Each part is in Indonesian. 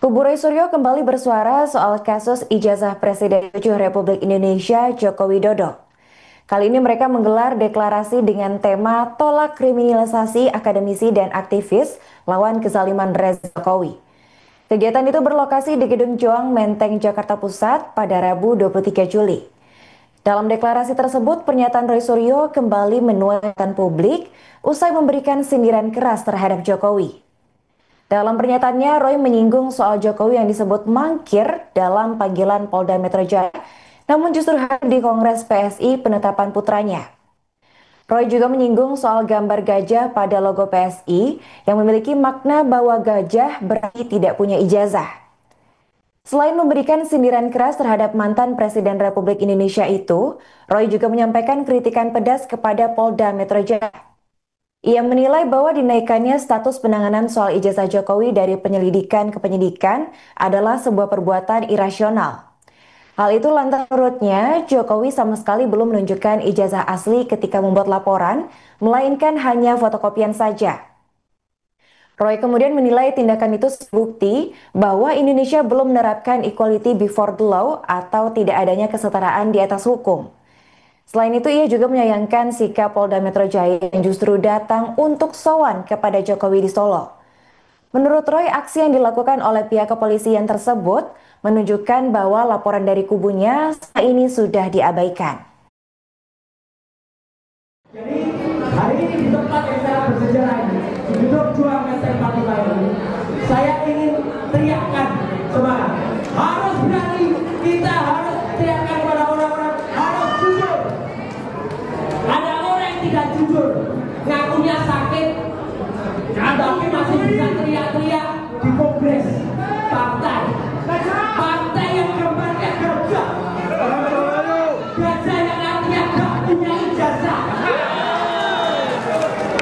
Kubu Roy Suryo kembali bersuara soal kasus ijazah Presiden ke-7 Republik Indonesia Joko Widodo. Kali ini mereka menggelar deklarasi dengan tema tolak kriminalisasi akademisi dan aktivis lawan kezaliman Rezim Jokowi. Kegiatan itu berlokasi di Gedung Joang Menteng, Jakarta Pusat pada Rabu 23 Juli. Dalam deklarasi tersebut, pernyataan Roy Suryo kembali menuaikan publik usai memberikan sindiran keras terhadap Jokowi. Dalam pernyataannya, Roy menyinggung soal Jokowi yang disebut mangkir dalam panggilan Polda Metro Jaya, namun justru hadir di Kongres PSI penetapan putranya. Roy juga menyinggung soal gambar gajah pada logo PSI yang memiliki makna bahwa gajah berarti tidak punya ijazah. Selain memberikan sindiran keras terhadap mantan Presiden Republik Indonesia itu, Roy juga menyampaikan kritikan pedas kepada Polda Metro Jaya. Ia menilai bahwa dinaikannya status penanganan soal ijazah Jokowi dari penyelidikan ke penyidikan adalah sebuah perbuatan irasional. Hal itu lantaran menurutnya Jokowi sama sekali belum menunjukkan ijazah asli ketika membuat laporan, melainkan hanya fotokopian saja. Roy kemudian menilai tindakan itu bukti bahwa Indonesia belum menerapkan equality before the law atau tidak adanya kesetaraan di atas hukum. Selain itu, ia juga menyayangkan sikap Polda Metro Jaya yang justru datang untuk sowan kepada Jokowi di Solo. Menurut Roy, aksi yang dilakukan oleh pihak kepolisian tersebut menunjukkan bahwa laporan dari kubunya saat ini sudah diabaikan. Jadi hari ini di tempat yang sangat bersejarah ini, di Gedung Juang Menteng Patimura ini, saya ingin teriakkan semangat. Harus berani, kita harus teriakkan kepada orang-orang, harus jujur. Ada orang yang tidak jujur, ngakunya sakit, tapi masih bisa teriak-teriak di kongres partai. Partai yang gambarnya gajah. Gajah yang artinya gak punya ijazah.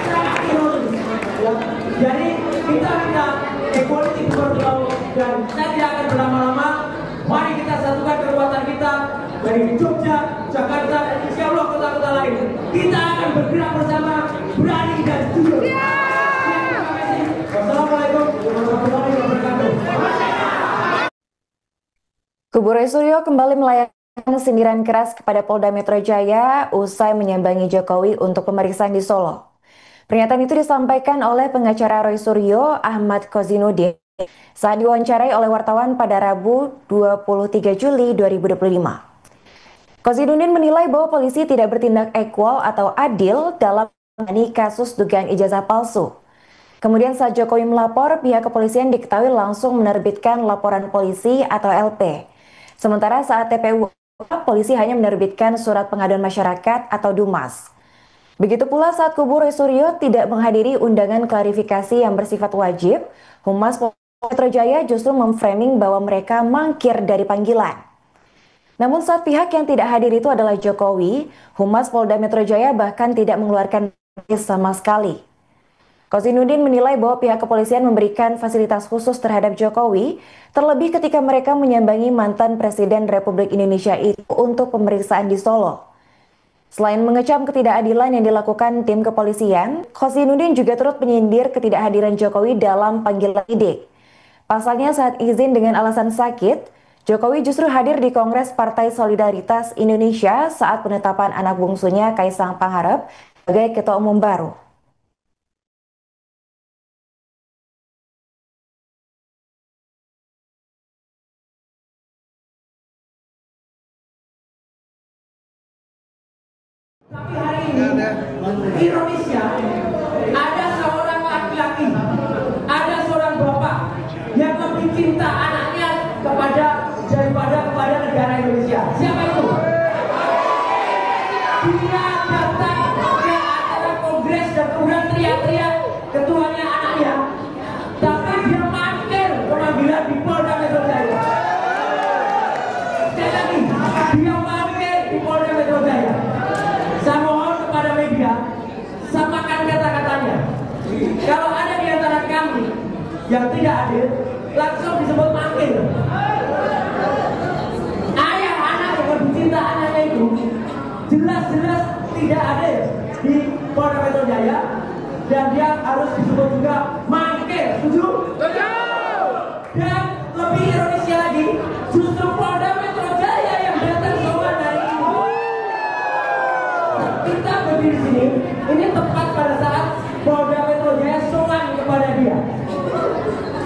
Sangat ironis. Jadi kita minta equality before the law, dan saya tidak akan berlama-lama. Mari kita satukan kekuatan kita dari Jogja, Jakarta, dan insya Allah kota-kota lain. Kita akan bergerak bersama, berani dan jujur. Terima kasih. Wassalamualaikum warahmatullahi wabarakatuh. Kubu Roy Suryo kembali melayangkan sindiran keras kepada Polda Metro Jaya usai menyambangi Jokowi untuk pemeriksaan di Solo. Pernyataan itu disampaikan oleh pengacara Roy Suryo, Ahmad Kozinudin, saat diwawancarai oleh wartawan pada Rabu 23 Juli 2025. Kozinudin menilai bahwa polisi tidak bertindak equal atau adil dalam menangani kasus dugaan ijazah palsu. Kemudian saat Jokowi melapor, pihak kepolisian diketahui langsung menerbitkan laporan polisi atau LP. Sementara saat TPU, polisi hanya menerbitkan surat pengaduan masyarakat atau DUMAS. Begitu pula saat kubu Roy Suryo tidak menghadiri undangan klarifikasi yang bersifat wajib, Humas Polda Metro Jaya justru memframing bahwa mereka mangkir dari panggilan. Namun saat pihak yang tidak hadir itu adalah Jokowi, Humas Polda Metro Jaya bahkan tidak mengeluarkan sama sekali. Kozinudin menilai bahwa pihak kepolisian memberikan fasilitas khusus terhadap Jokowi, terlebih ketika mereka menyambangi mantan Presiden Republik Indonesia itu untuk pemeriksaan di Solo. Selain mengecam ketidakadilan yang dilakukan tim kepolisian, Kozinudin juga turut menyindir ketidakhadiran Jokowi dalam panggilan penyidik. Pasalnya saat izin dengan alasan sakit, Jokowi justru hadir di Kongres Partai Solidaritas Indonesia saat penetapan anak bungsunya Kaisang Pangarep sebagai Ketua Umum baru. Tapi hari ini, ironisnya, ada seorang laki-laki, ada seorang bapak yang lebih cinta anaknya daripada kepada negara Indonesia. Siapa itu? Dia datang ke acara kongres dan kemudian teriak-teriak ketuanya anaknya. Tapi dia mampir pemanggilan di Polda Metro Jaya. Sekali lagi, dia mampir di Polda Metro Jaya. Saya mohon kepada media, samakan kata-katanya. Kalau ada di antara kami yang tidak hadir, langsung disebut mangkir. Ayah anak yang lebih cinta anaknya itu jelas-jelas tidak hadir di Polda Metro Jaya, dan dia harus disebut juga mangkir. Setuju? Dan Lebih ironisnya lagi, justru Polda Metro Jaya yang datang soal hari ini. Kita berdiri di sini, ini tepat pada saat Polda Metro Jaya soal kepada dia.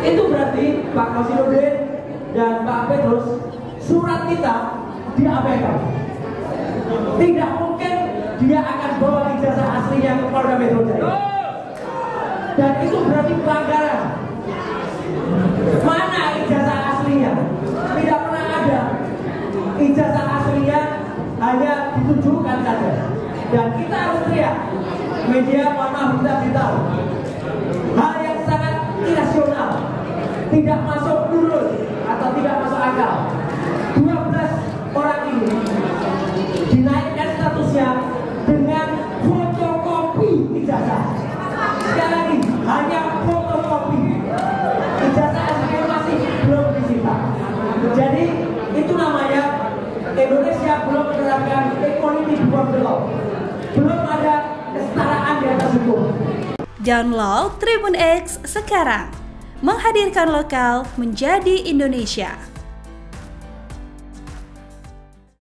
Itu berarti Pak Komarudin dan Pak Petrus, surat kita diabaikan. Tidak mungkin dia akan bawa ijazah aslinya ke Polda Metro Jaya. Dan itu berarti pelanggaran. Mana ijazah aslinya? Tidak pernah ada. Ijazah aslinya hanya ditunjukkan saja. Dan kita harus teriak. Media, mohon maaf, kita beritahu. Hal yang sangat irasional, tidak masuk lurus atau tidak masuk akal. 12 orang ini dinaikkan statusnya dengan fotokopi ijazah. Sekali lagi, hanya fotokopi. Ijazah aslinya masih belum disita. Jadi itu namanya Indonesia belum menerapkan equality before the law. Belum ada kesetaraan di atas hukum. Download Tribun X sekarang, menghadirkan lokal menjadi Indonesia.